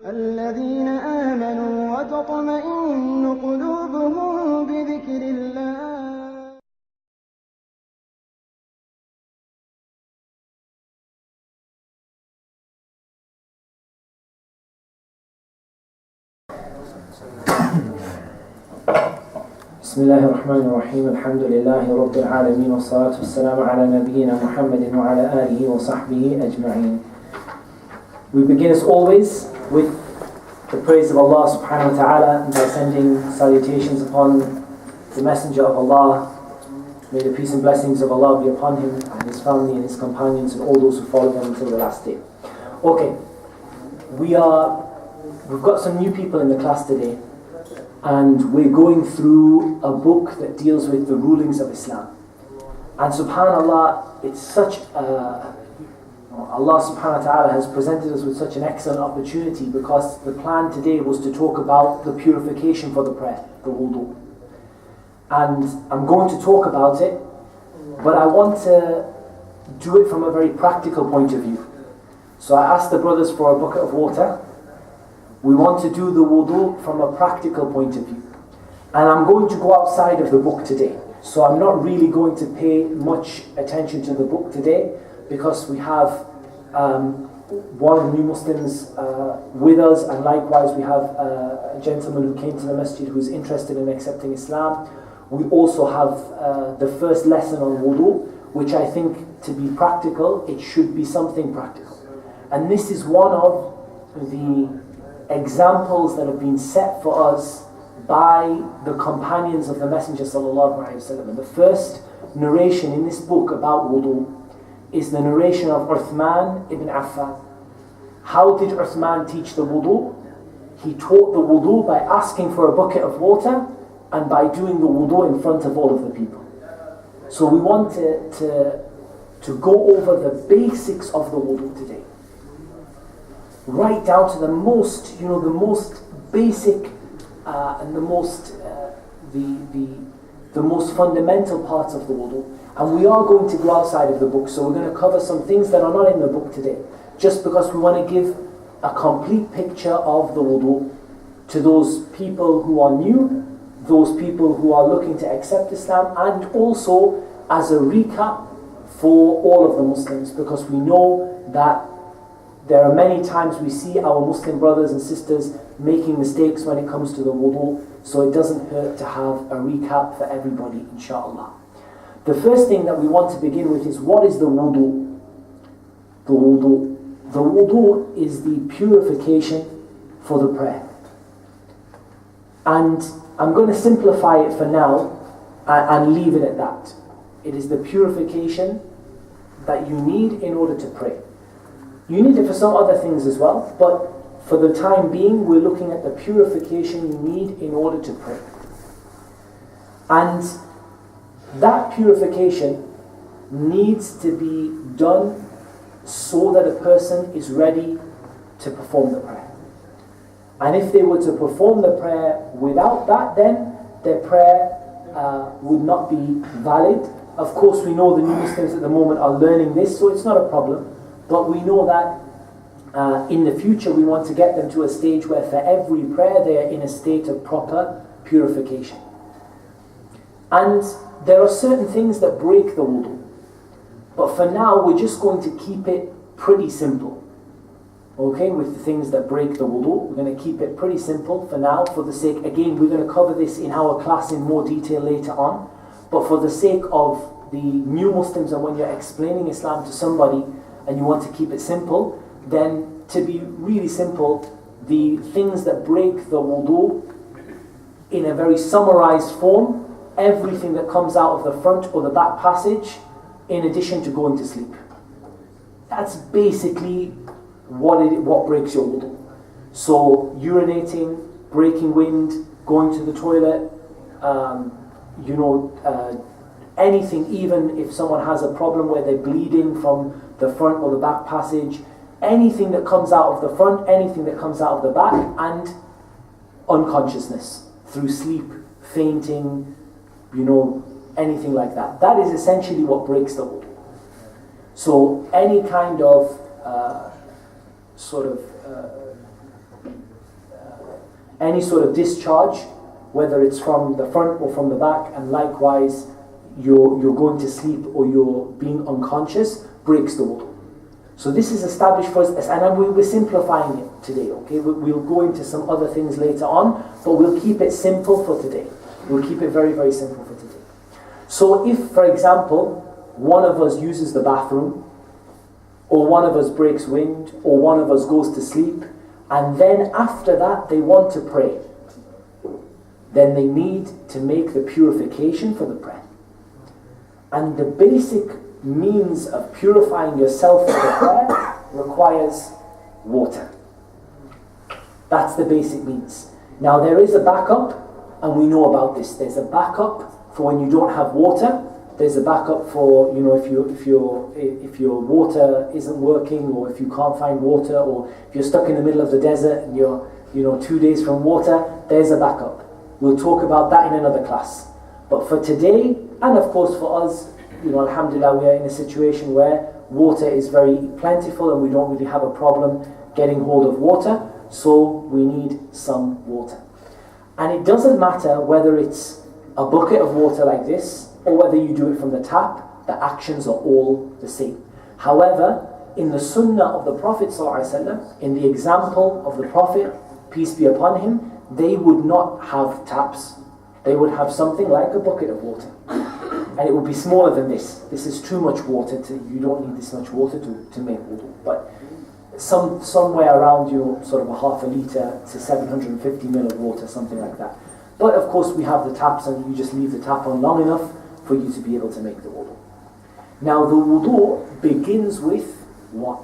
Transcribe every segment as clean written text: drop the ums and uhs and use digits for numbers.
الذين آمنوا وتطمئن قلوبهم بذكر الله. بسم الله الرحمن الرحيم الحمد لله رب العالمين والصلاة والسلام على نبينا محمد وعلى آله وصحبه أجمعين. We begin as always with the praise of Allah subhanahu wa ta'ala and by sending salutations upon the Messenger of Allah. May the peace and blessings of Allah be upon him and his family and his companions and all those who follow them until the last day. Okay, we've got some new people in the class today, and we're going through a book that deals with the rulings of Islam. And subhanAllah, it's such Allah subhanahu wa ta'ala has presented us with such an excellent opportunity, because the plan today was to talk about the purification for the prayer, the wudu. And I'm going to talk about it, but I want to do it from a very practical point of view. So I asked the brothers for a bucket of water. We want to do the wudu from a practical point of view. And I'm going to go outside of the book today. So I'm not really going to pay much attention to the book today, because we have one of the new Muslims with us, and likewise we have a gentleman who came to the masjid who's interested in accepting Islam. We also have the first lesson on wudu, which I think, to be practical, it should be something practical. And this is one of the examples that have been set for us by the companions of the Messenger sallallahu alaihi wasallam. And the first narration in this book about wudu is the narration of Uthman ibn Affan. How did Uthman teach the wudu? He taught the wudu by asking for a bucket of water and by doing the wudu in front of all of the people. So we want to go over the basics of the wudu today, right down to the most, the most basic and the most fundamental parts of the wudu. And we are going to go outside of the book, so we're going to cover some things that are not in the book today, just because we want to give a complete picture of the wudu to those people who are new, those people who are looking to accept Islam, and also as a recap for all of the Muslims, because we know that there are many times we see our Muslim brothers and sisters making mistakes when it comes to the wudu, so it doesn't hurt to have a recap for everybody, inshallah. The first thing that we want to begin with is, what is the wudu? The wudu is the purification for the prayer. And I'm going to simplify it for now and leave it at that. It is the purification that you need in order to pray. You need it for some other things as well, but for the time being, we're looking at the purification you need in order to pray. And that purification needs to be done so that a person is ready to perform the prayer. And if they were to perform the prayer without that, then their prayer would not be valid. Of course, we know the new Muslims at the moment are learning this, so it's not a problem. But we know that in the future we want to get them to a stage where for every prayer they are in a state of proper purification. And there are certain things that break the wudu. But for now we're just going to keep it pretty simple. Okay, with the things that break the wudu, we're going to keep it pretty simple for now, for the sake, again, we're going to cover this in our class in more detail later on. But for the sake of the new Muslims, and when you're explaining Islam to somebody, and you want to keep it simple, then to be really simple, the things that break the wudu in a very summarized form, everything that comes out of the front or the back passage, in addition to going to sleep. That's basically what breaks your wudu. So urinating, breaking wind, going to the toilet, anything, even if someone has a problem where they're bleeding from the front or the back passage, anything that comes out of the front, anything that comes out of the back, and unconsciousness through sleep, fainting, anything like that. That is essentially what breaks the wudu. So any kind of Any sort of discharge, whether it's from the front or from the back, and likewise you're going to sleep or you're being unconscious, breaks the wudu. So this is established for us, and we're simplifying it today, okay? We'll go into some other things later on, but we'll keep it simple for today. We'll keep it very, very simple for today. So if, for example, one of us uses the bathroom, or one of us breaks wind, or one of us goes to sleep, and then after that they want to pray, then they need to make the purification for the prayer. And the basic means of purifying yourself for the prayer requires water. That's the basic means. Now there is a backup, and we know about this. There's a backup for when you don't have water. There's a backup for, if your water isn't working, or if you can't find water, or if you're stuck in the middle of the desert and you're 2 days from water. There's a backup. We'll talk about that in another class. But for today, and of course for us, alhamdulillah, we are in a situation where water is very plentiful and we don't really have a problem getting hold of water, so we need some water. And it doesn't matter whether it's a bucket of water like this or whether you do it from the tap, the actions are all the same. However, in the sunnah of the Prophet ﷺ, in the example of the Prophet, peace be upon him, they would not have taps. They would have something like a bucket of water. And it would be smaller than this. This is too much water. You don't need this much water to make wudu. But somewhere around sort of a half a litre to 750 ml of water, something like that. But of course we have the taps, and you just leave the tap on long enough for you to be able to make the wudu. Now the wudu begins with what?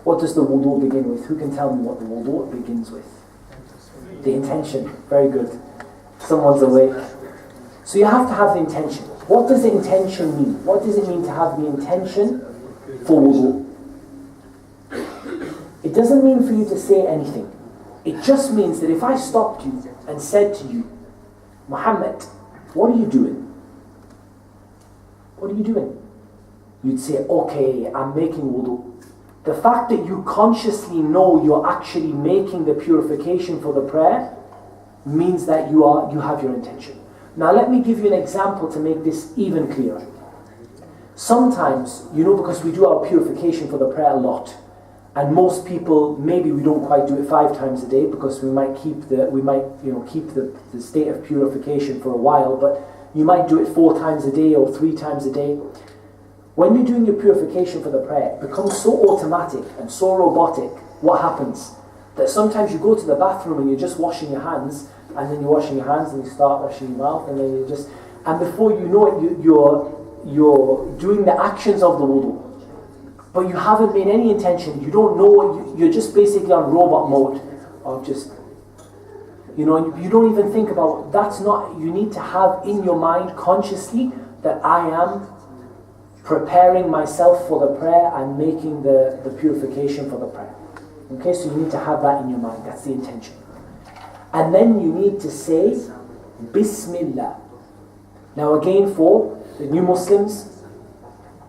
What does the wudu begin with? Who can tell me what the wudu begins with? The intention. Very good. Someone's awake. So you have to have the intention. What does the intention mean? What does it mean to have the intention for wudu? It doesn't mean for you to say anything. It just means that if I stopped you and said to you, Muhammed, what are you doing? What are you doing? You'd say, okay, I'm making wudu. The fact that you consciously know you're actually making the purification for the prayer means that you have your intention. Now let me give you an example to make this even clearer. Sometimes, because we do our purification for the prayer a lot, and most people, maybe we don't quite do it 5 times a day because we might keep the state of purification for a while, but you might do it 4 times a day or 3 times a day. When you're doing your purification for the prayer, it becomes so automatic and so robotic. What happens? That sometimes you go to the bathroom and you're just washing your hands, and then you're washing your hands and you start washing your mouth, and then and before you know it, you're doing the actions of the wudu. But you haven't made any intention. You don't know you're just basically on robot mode of just, you don't even think about, that's not, you need to have in your mind consciously that I am preparing myself for the prayer and making the purification for the prayer. Okay, so you need to have that in your mind. That's the intention. And then you need to say Bismillah. Now again, for the new Muslims,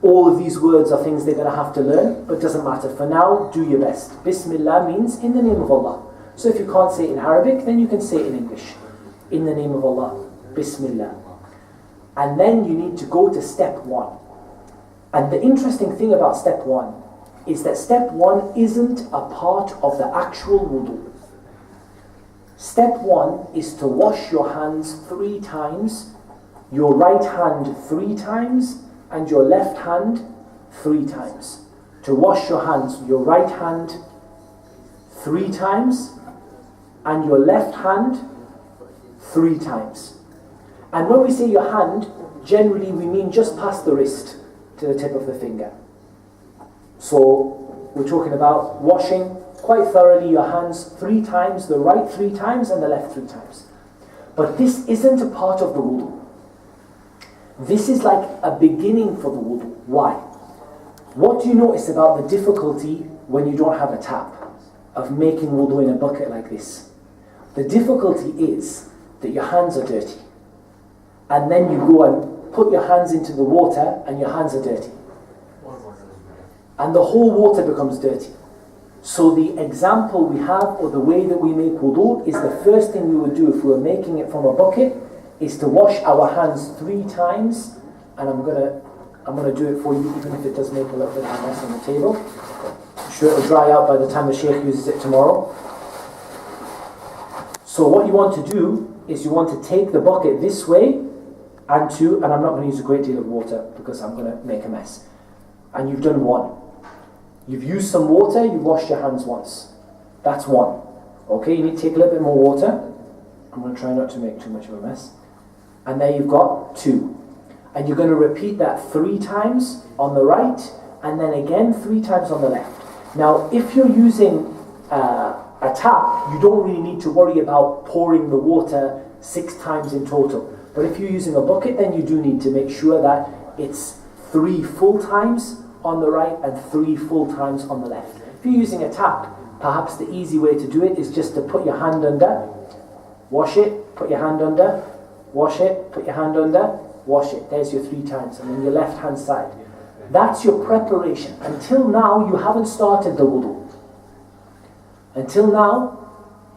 all of these words are things they're going to have to learn, but it doesn't matter. For now, do your best. Bismillah means in the name of Allah. So if you can't say it in Arabic, then you can say it in English. In the name of Allah. Bismillah. And then you need to go to step 1. And the interesting thing about step 1 is that step 1 isn't a part of the actual wudu. Step 1 is to wash your hands 3 times, your right hand 3 times, and your left hand 3 times. To wash your hands, your right hand 3 times, and your left hand 3 times. And when we say your hand, generally we mean just past the wrist to the tip of the finger. So we're talking about washing quite thoroughly your hands 3 times, the right 3 times and the left 3 times. But this isn't a part of the wudu. This is like a beginning for the wudu. Why? What do you notice about the difficulty when you don't have a tap of making wudu in a bucket like this? The difficulty is that your hands are dirty. And then you go and put your hands into the water and your hands are dirty. And the whole water becomes dirty. So the example we have, or the way that we make wudu, is the first thing we would do if we were making it from a bucket, is to wash our hands 3 times. And I'm gonna do it for you, even if it does make a little bit of a mess on the table. I'm sure it'll dry out by the time the Shaykh uses it tomorrow. So what you want to do is you want to take the bucket this way, and I'm not going to use a great deal of water because I'm going to make a mess. And you've done 1. You've used some water, you've washed your hands once. That's 1. Okay, you need to take a little bit more water. I'm going to try not to make too much of a mess. And there you've got 2. And you're going to repeat that 3 times on the right, and then again 3 times on the left. Now, if you're using a tap, you don't really need to worry about pouring the water 6 times in total. But if you're using a bucket, then you do need to make sure that it's 3 full times on the right and 3 full times on the left. If you're using a tap, perhaps the easy way to do it is just to put your hand under, wash it, put your hand under, wash it, put your hand under, wash it. There's your 3 times, and then your left hand side. That's your preparation. Until now, you haven't started the wudu. Until now,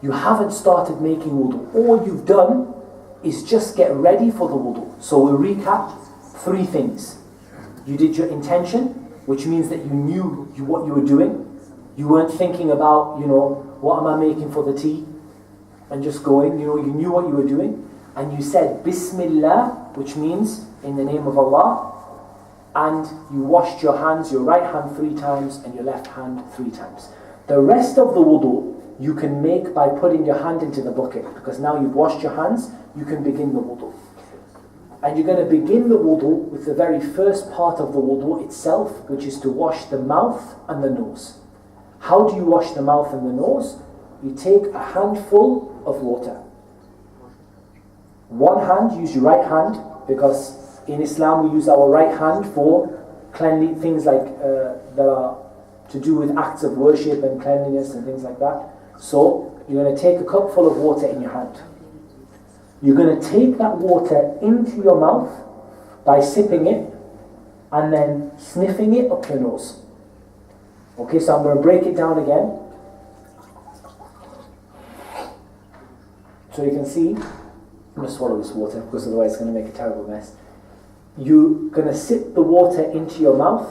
you haven't started making wudu. All you've done is just get ready for the wudu. So we'll recap 3 things. You did your intention, which means that you knew what you were doing. You weren't thinking about, what am I making for the tea? And just going, you knew what you were doing. And you said Bismillah, which means in the name of Allah. And you washed your hands, your right hand 3 times and your left hand 3 times. The rest of the wudu you can make by putting your hand into the bucket, because now you've washed your hands, you can begin the wudu. And you're going to begin the wudu with the very first part of the wudu itself, which is to wash the mouth and the nose. How do you wash the mouth and the nose? You take a handful of water. 1 hand, use your right hand, because in Islam we use our right hand for cleanly things like that are to do with acts of worship and cleanliness and things like that. So you're going to take a cup full of water in your hand. You're going to take that water into your mouth by sipping it and then sniffing it up your nose. Okay, so I'm going to break it down again. So you can see, I'm going to swallow this water because otherwise it's going to make a terrible mess. You're going to sip the water into your mouth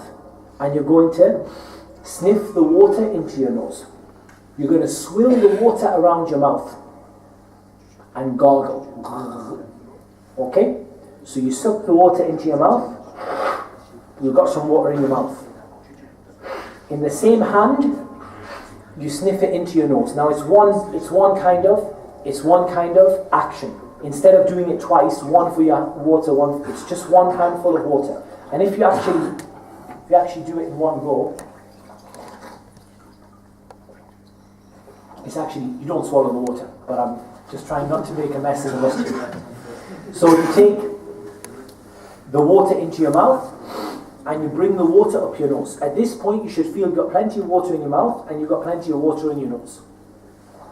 and you're going to sniff the water into your nose. You're going to swill the water around your mouth and gargle. Okay? So you suck the water into your mouth. You've got some water in your mouth. In the same hand, you sniff it into your nose. Now it's one kind of action. Instead of doing it twice, one for your water, it's just 1 handful of water. And if you actually do it in one go, it's actually, you don't swallow the water, but I'm just trying not to make a mess of the rest of it. So you take the water into your mouth and you bring the water up your nose. At this point you should feel you've got plenty of water in your mouth and you've got plenty of water in your nose.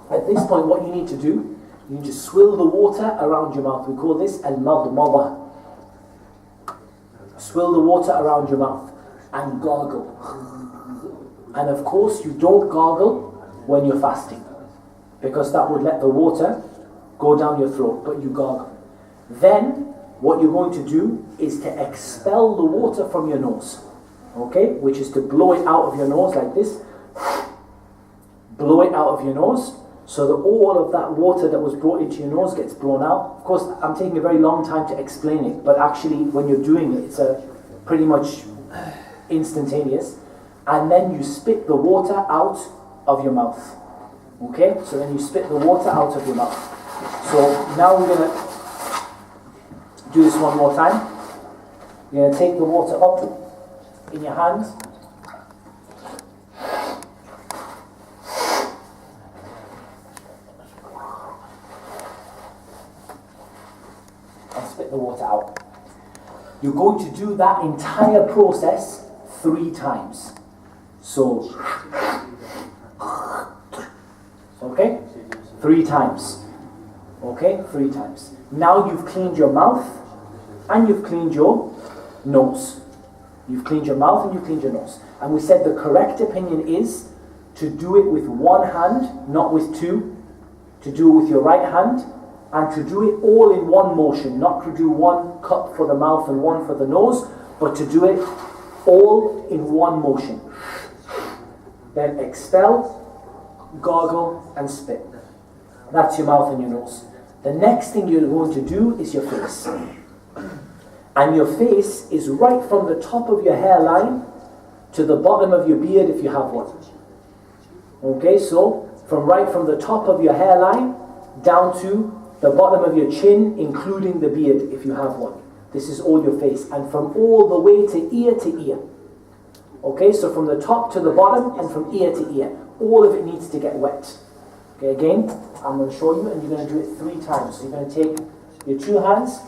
At this point what you need to do, you need to swill the water around your mouth. We call this al-madmada. Swill the water around your mouth and gargle. And of course you don't gargle when you're fasting, because that would let the water go down your throat, but you gargle. Then what you're going to do is to expel the water from your nose, okay, which is to blow it out of your nose like this. Blow it out of your nose so that all of that water that was brought into your nose gets blown out. Of course, I'm taking a very long time to explain it, but actually when you're doing it, it's pretty much instantaneous. And then you spit the water out of your mouth. Okay? So then you spit the water out of your mouth. So now we're going to do this one more time. You're going to take the water up in your hands. And spit the water out. You're going to do that entire process 3 times. So, okay? 3 times. Okay? 3 times. Now you've cleaned your mouth and you've cleaned your nose. You've cleaned your mouth and you've cleaned your nose. And we said the correct opinion is to do it with one hand, not with two, to do it with your right hand, and to do it all in one motion, not to do one cup for the mouth and one for the nose, but to do it all in one motion. Then expel, gargle, and spit. That's your mouth and your nose. The next thing you're going to do is your face. And your face is right from the top of your hairline to the bottom of your beard if you have one. Okay, so right from the top of your hairline down to the bottom of your chin, including the beard if you have one. This is all your face. And from all the way to ear. Okay, so from the top to the bottom and from ear to ear. All of it needs to get wet. Okay, again, I'm going to show you, and you're going to do it 3 times. So you're going to take your 2 hands,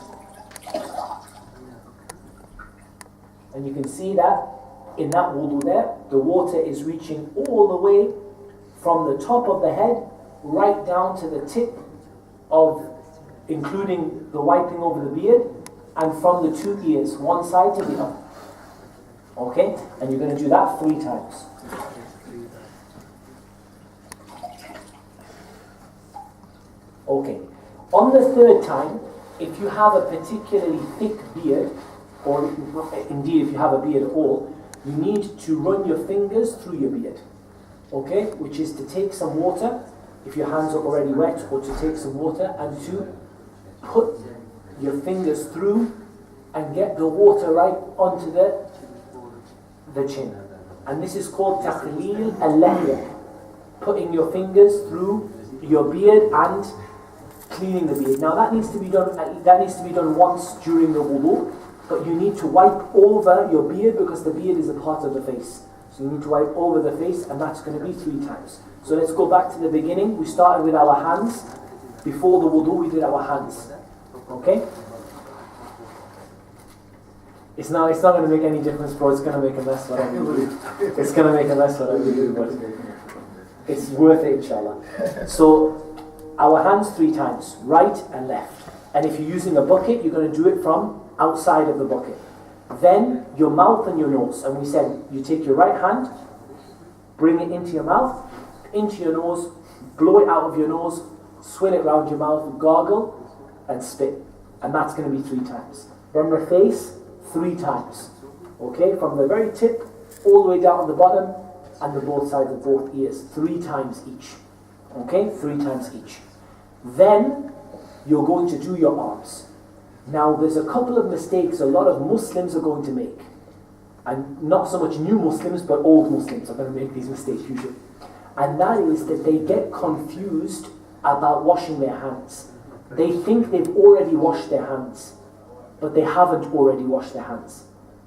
and you can see that in that wudu there, the water is reaching all the way from the top of the head right down to the tip of, including the wiping over the beard, and from the 2 ears, one side to the other. Okay, and you're going to do that 3 times. Okay, on the 3rd time, if you have a particularly thick beard, or indeed if you have a beard at all, you need to run your fingers through your beard. Okay, which is to take some water, if your hands are already wet, or to take some water and to put your fingers through and get the water right onto the chin. And this is called taqleel al-lahya, putting your fingers through your beard and cleaning the beard. Now that needs to be done once during the wudu, but you need to wipe over your beard because the beard is a part of the face. So you need to wipe over the face, and that's going to be 3 times. So let's go back to the beginning. We started with our hands. Before the wudu, we did our hands. Okay? It's not going to make any difference, bro. It's going to make a mess whatever you do. It's going to make a mess whatever you do, but it's worth it, inshallah. So our hands 3 times, right and left. And if you're using a bucket, you're going to do it from outside of the bucket. Then your mouth and your nose. And we said you take your right hand, bring it into your mouth, into your nose, blow it out of your nose, swill it round your mouth, gargle, and spit. And that's going to be 3 times. Then the face, 3 times. Okay, from the very tip all the way down to the bottom, and the both sides of both ears, 3 times each. Okay, 3 times each. Then you're going to do your arms. Now there's a couple of mistakes a lot of Muslims are going to make. And not so much new Muslims, but old Muslims are going to make these mistakes usually. And that is that they get confused about washing their hands. They think they've already washed their hands, but they haven't already washed their hands.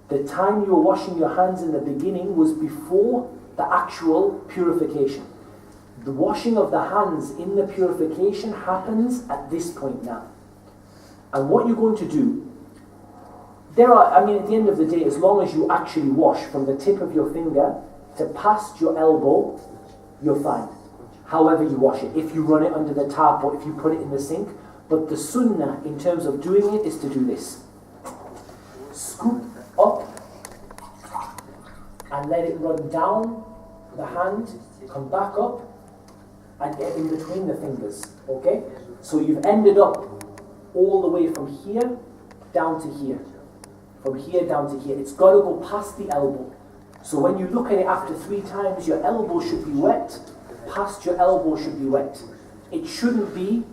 The time you were washing your hands in the beginning was before the actual purification. The washing of the hands in the purification happens at this point now. And what you're going to do, at the end of the day, as long as you actually wash from the tip of your finger to past your elbow, you're fine. However you wash it, if you run it under the tap or if you put it in the sink. But the sunnah in terms of doing it is to do this. Scoop up and let it run down the hand, come back up and get in between the fingers. Okay? So you've ended up all the way from here down to here. From here down to here. It's got to go past the elbow. So when you look at it after 3 times, your elbow should be wet. Past your elbow should be wet. It shouldn't be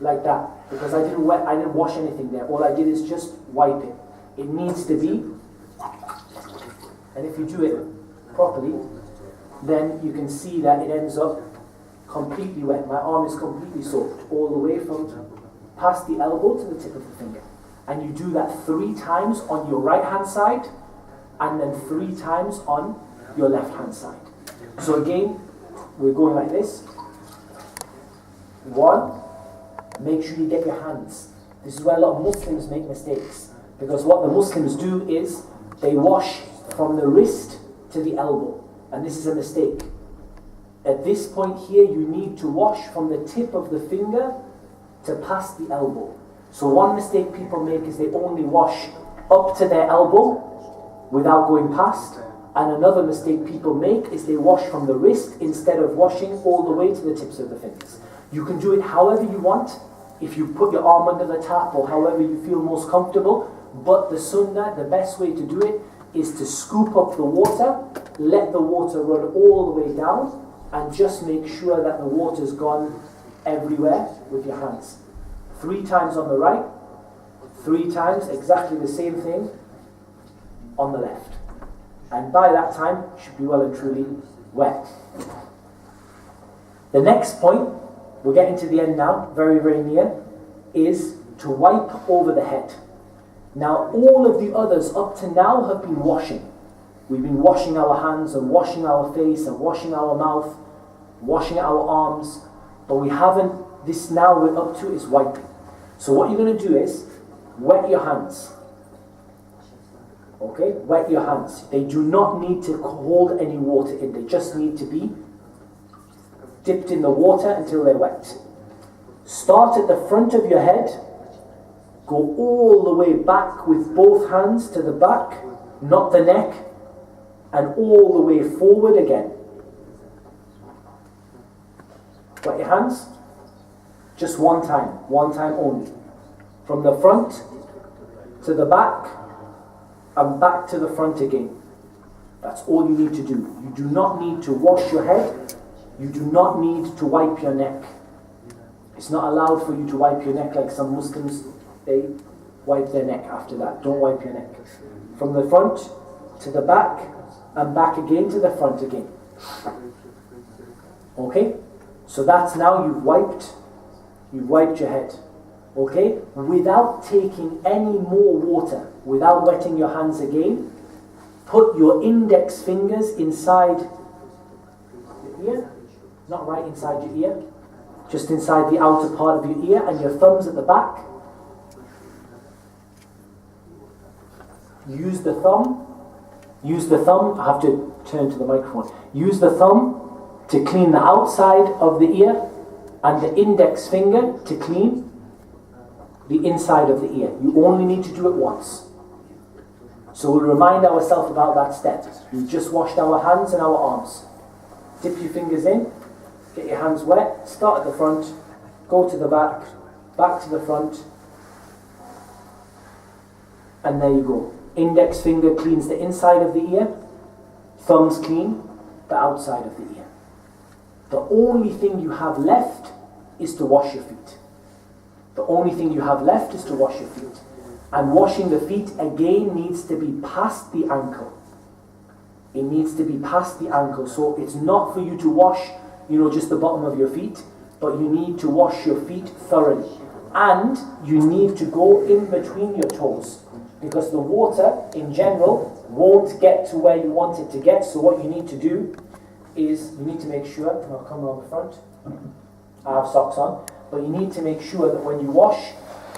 like that, because I didn't wash anything there. All I did is just wipe it. It needs to be, and if you do it properly, then you can see that it ends up completely wet. My arm is completely soaked all the way from past the elbow to the tip of the finger. And you do that 3 times on your right hand side, and then 3 times on your left hand side. So again, we're going like this. 1, make sure you get your hands. This is where a lot of Muslims make mistakes, because what the Muslims do is they wash from the wrist to the elbow, and this is a mistake. At this point here, you need to wash from the tip of the finger to past the elbow. So one mistake people make is they only wash up to their elbow without going past, And another mistake people make is they wash from the wrist instead of washing all the way to the tips of the fingers. You can do it however you want, if you put your arm under the tap or however you feel most comfortable, but the sunnah, the best way to do it is to scoop up the water, let the water run all the way down, and just make sure that the water's gone everywhere with your hands. 3 times on the right, 3 times, exactly the same thing, on the left. And by that time, it should be well and truly wet. The next point, we're getting to the end now, very, very near, is to wipe over the head. Now, all of the others up to now have been washing. We've been washing our hands and washing our face and washing our mouth, washing our arms, but we haven't, this now we're up to is wiping. So what you're going to do is, wet your hands. Okay, wet your hands. They do not need to hold any water in, they just need to be dipped in the water until they're wet. Start at the front of your head, go all the way back with both hands to the back, not the neck, and all the way forward again. Wet your hands, just one time only. From the front to the back, and back to the front again. That's all you need to do. You do not need to wash your head. You do not need to wipe your neck. It's not allowed for you to wipe your neck like some Muslims, they wipe their neck after that. Don't wipe your neck. From the front to the back, and back again to the front again. Okay? So that's now you've wiped your head. Okay? Without taking any more water, without wetting your hands again, put your index fingers inside the ear, not right inside your ear, just inside the outer part of your ear, and your thumbs at the back. Use the thumb, I have to turn to the microphone. Use the thumb to clean the outside of the ear, and the index finger to clean the inside of the ear. You only need to do it once. So we'll remind ourselves about that step. We've just washed our hands and our arms. Dip your fingers in, get your hands wet, start at the front, go to the back, back to the front, and there you go. Index finger cleans the inside of the ear, thumbs clean the outside of the ear. The only thing you have left is to wash your feet. The only thing you have left is to wash your feet. And washing the feet again needs to be past the ankle. It needs to be past the ankle. So it's not for you to wash, just the bottom of your feet, but you need to wash your feet thoroughly. And you need to go in between your toes, because the water in general won't get to where you want it to get. So what you need to do is you need to make sure, and I'll come around the front, I have socks on, but you need to make sure that when you wash,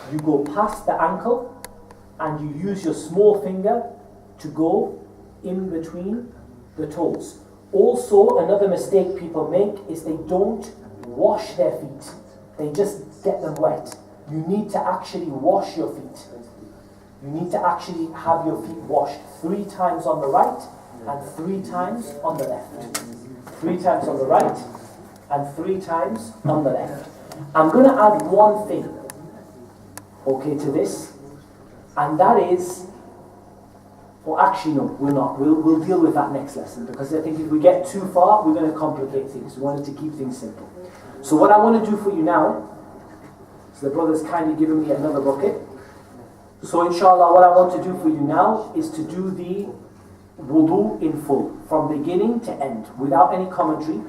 you go past the ankle and you use your small finger to go in between the toes. Also, another mistake people make is they don't wash their feet. They just get them wet. You need to actually wash your feet. You need to actually have your feet washed 3 times on the right and 3 times on the left. 3 times on the right and 3 times on the left. I'm going to add one thing, to this, and that is, well, actually no, we're not. We'll deal with that next lesson, because I think if we get too far, we're going to complicate things. We wanted to keep things simple. So what I want to do for you now, so the brother's kindly given me another bucket. So inshallah, what I want to do for you now is to do the wudu in full, from beginning to end, without any commentary,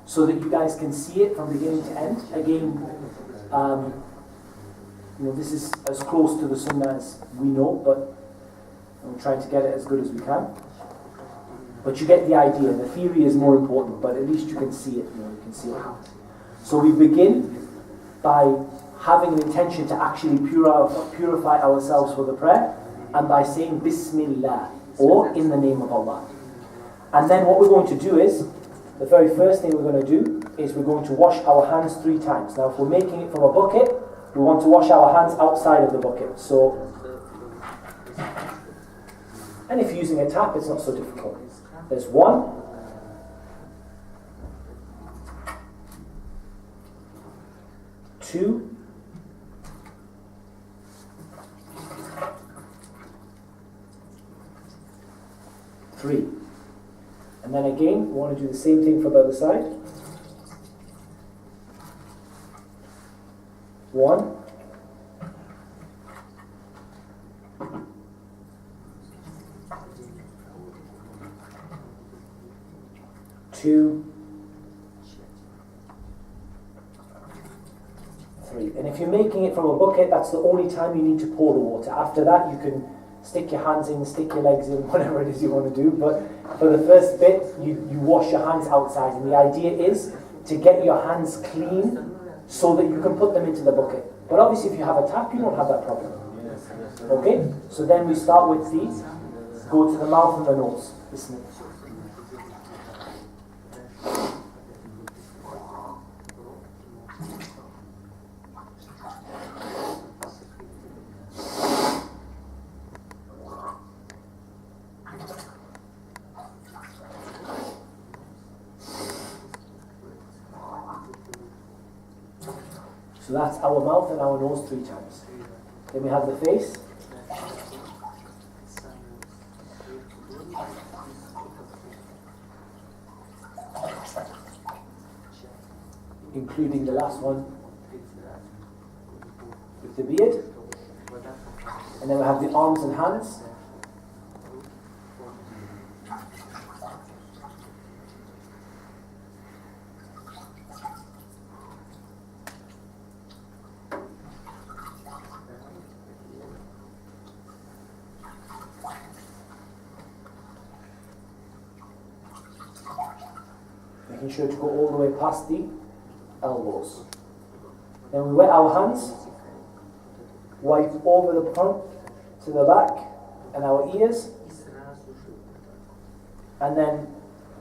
so that you guys can see it from beginning to end. Again, this is as close to the sunnah as we know, but I'm trying to get it as good as we can. But you get the idea. The theory is more important, but at least you can see it. You can see it happen. So we begin by having an intention to actually purify ourselves for the prayer, and by saying Bismillah, or in the name of Allah. And then what we're going to do is, the very first thing we're going to do is we're going to wash our hands 3 times. Now if we're making it from a bucket, we want to wash our hands outside of the bucket. So, and if you're using a tap, it's not so difficult. There's 1, 2, 3. And then again, we want to do the same thing for the other side. 1, 2, 3. And if you're making it from a bucket, that's the only time you need to pour the water. After that, you can stick your hands in, stick your legs in, whatever it is you want to do. But for the first bit, you wash your hands outside. And the idea is to get your hands clean so that you can put them into the bucket. But obviously, if you have a tap, you don't have that problem. Okay? So then we start with these. Go to the mouth and the nose. Bismillah. So that's our mouth and our nose 3 times. Then we have the face. Including the last one with the beard. And then we have the arms and hands. Making sure to go all the way past the elbows. Then we wet our hands, wipe over the front to the back and our ears, and then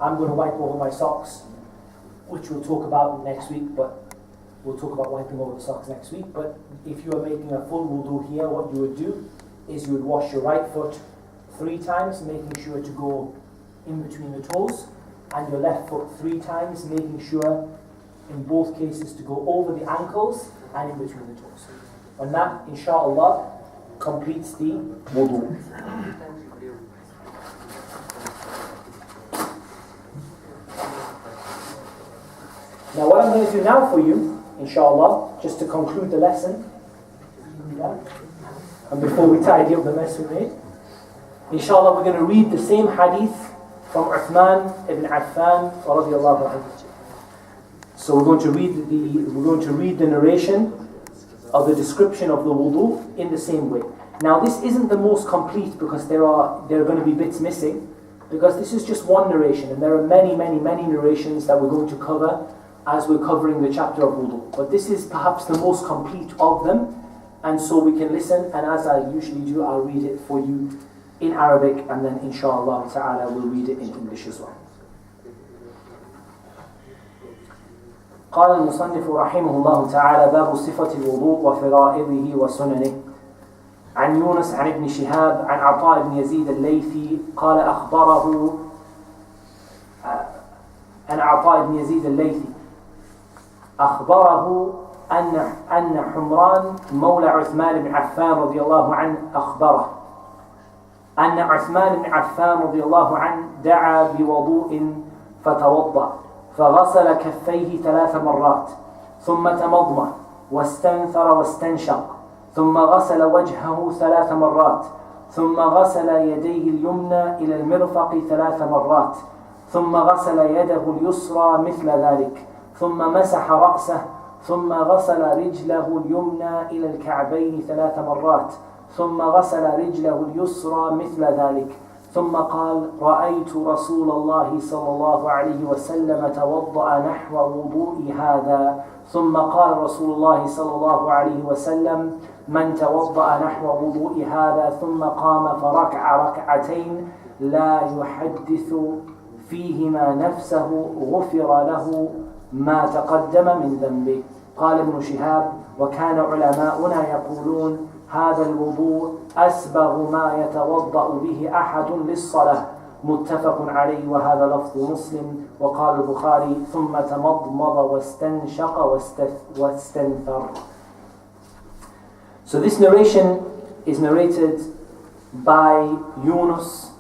I'm going to wipe over my socks, which we'll talk about next week, but we'll talk about wiping over the socks next week. But if you are making a full wudu here, what you would do is you would wash your right foot 3 times, making sure to go in between the toes, and your left foot 3 times, making sure in both cases to go over the ankles and in between the toes. And that, inshallah, completes the wudu. Now what I'm going to do now for you, inshallah, just to conclude the lesson, and before we tidy up the mess we made, inshallah we're going to read the same hadith from Uthman ibn Affan radiyallahu anhu. So we're going to read the narration of the description of the wudu in the same way. Now this isn't the most complete because there are going to be bits missing, because this is just one narration and there are many narrations that we're going to cover as we're covering the chapter of wudu. But this is perhaps the most complete of them, and so we can listen, and as I usually do, I'll read it for you in Arabic, and then inshallah ta'ala we'll read it in English as well. قال المصنف رحمه الله تعالى باب صفة الوضوء وفرائضه وسننه عن يونس عن ابن شهاب عن عطاء بن يزيد الليثي قال أخبره عن عطاء بن يزيد الليثي أخبره أن حمران مولى عثمان بن عفان رضي الله عنه أخبره أن عثمان بن عفان رضي الله عنه دعا بوضوء فتوضأ فغسل كفيه 3 مرات ثم تمضمض واستنثر واستنشق ثم غسل وجهه 3 مرات ثم غسل يديه اليمنى إلى المرفق 3 مرات ثم غسل يده اليسرى مثل ذلك ثم مسح رأسه ثم غسل رجله اليمنى إلى الكعبين 3 مرات ثم غسل رجله اليسرى مثل ذلك ثم قال رأيت رسول الله صلى الله عليه وسلم توضأ نحو وضوء هذا ثم قال رسول الله صلى الله عليه وسلم من توضأ نحو وضوء هذا ثم قام فركع 2 ركعتين لا يحدث فيهما نفسه غفر له ما تقدم من ذنبه. قال ابن شهاب وكان علماؤنا يقولون هذا الوضوء أسبغ ما يتوضأ به أحد للصلاة متفق عليه وهذا لفظ مسلم وقال البخاري ثم تمضمض واستنشق واستنثر. So this narration is narrated by Yunus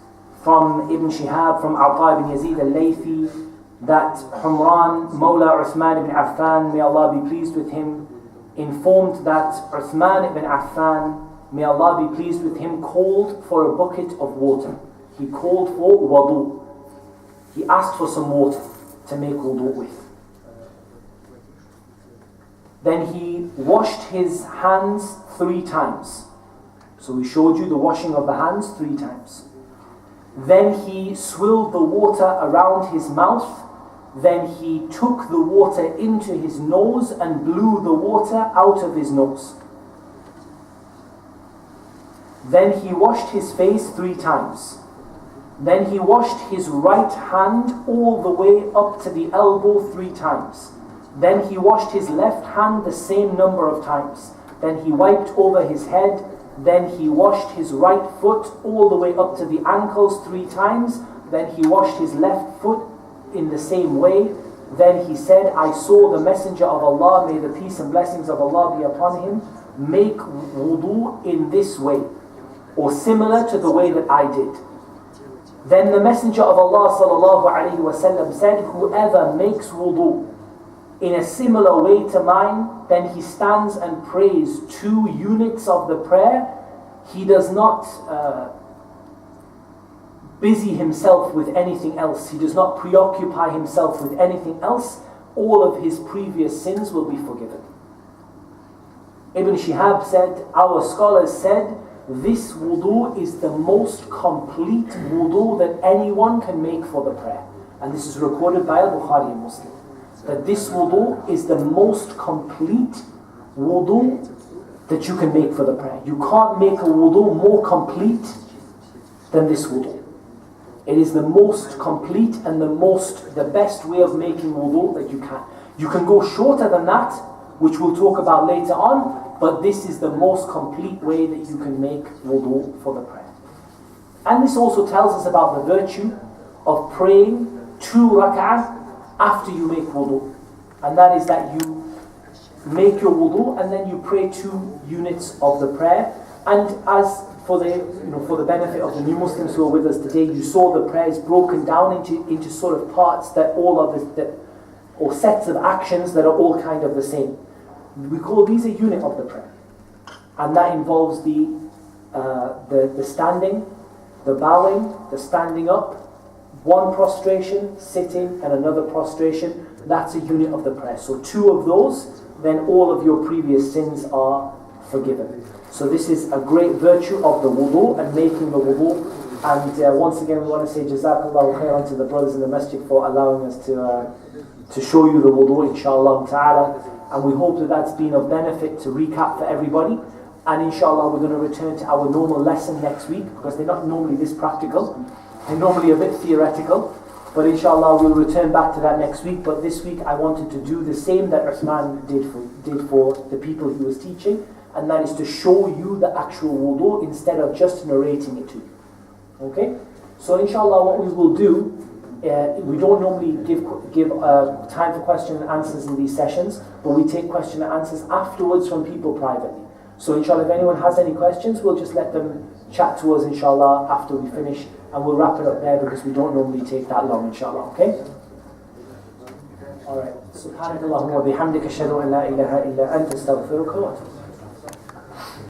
from Ibn Shihab, from Ata ibn Yazid al-Laythi, that Humran, Mawla Uthman ibn Affan, may Allah be pleased with him, informed that Uthman ibn Affan, may Allah be pleased with him, called for a bucket of water. He called for Wadhu. He asked for some water to make wudu with. Then he washed his hands 3 times. So we showed you the washing of the hands 3 times. Then he swilled the water around his mouth. Then he took the water into his nose and blew the water out of his nose. Then he washed his face 3 times. Then he washed his right hand all the way up to the elbow 3 times. Then he washed his left hand the same number of times. Then he wiped over his head. Then he washed his right foot all the way up to the ankles 3 times. Then he washed his left foot in the same way. Then he said, I saw the Messenger of Allah, may the peace and blessings of Allah be upon him, make wudu in this way, or similar to the way that I did. Then the Messenger of Allah sallallahu alaihi wasallam said, whoever makes wudu in a similar way to mine, then he stands and prays 2 units of the prayer. He does not busy himself with anything else. He does not preoccupy himself with anything else. All of his previous sins will be forgiven. Ibn Shihab said, our scholars said, this wudu is the most complete wudu that anyone can make for the prayer. And this is recorded by Al-Bukhari and Muslim. That this wudu is the most complete wudu that you can make for the prayer. You can't make a wudu more complete than this wudu. It is the most complete and the best way of making wudu that you can. You can go shorter than that, which we'll talk about later on, but this is the most complete way that you can make wudu for the prayer. And this also tells us about the virtue of praying 2 rak'ah after you make wudu. And that is that you make your wudu and then you pray 2 units of the prayer. And as for the benefit of the new Muslims who are with us today, you saw the prayers broken down into sort of parts that all of or sets of actions that are all kind of the same. We call these a unit of the prayer. And that involves the standing, the bowing, the standing up, 1 prostration, sitting, and another prostration. That's a unit of the prayer. So 2 of those, then all of your previous sins are forgiven. So this is a great virtue of the wudu and making the wudu. And once again we want to say Jazakallahu khairan to the brothers in the masjid for allowing us to show you the wudu, inshallah ta'ala. And we hope that that's been of benefit to recap for everybody. And inshallah we're going to return to our normal lesson next week, because they're not normally this practical. They're normally a bit theoretical. But inshallah we'll return back to that next week. But this week I wanted to do the same that Uthman did for the people he was teaching. And that is to show you the actual wudu instead of just narrating it to you. Okay? So inshallah what we will do, we don't normally give time for question and answers in these sessions, but we take question and answers afterwards from people privately. So inshallah if anyone has any questions, we'll just let them chat to us inshallah after we finish, and we'll wrap it up there because we don't normally take that long inshallah, okay? Alright. Subhanakallahumma wa bihamdika ashhadu an la ilaha illa anta astaghfiruka wa atubu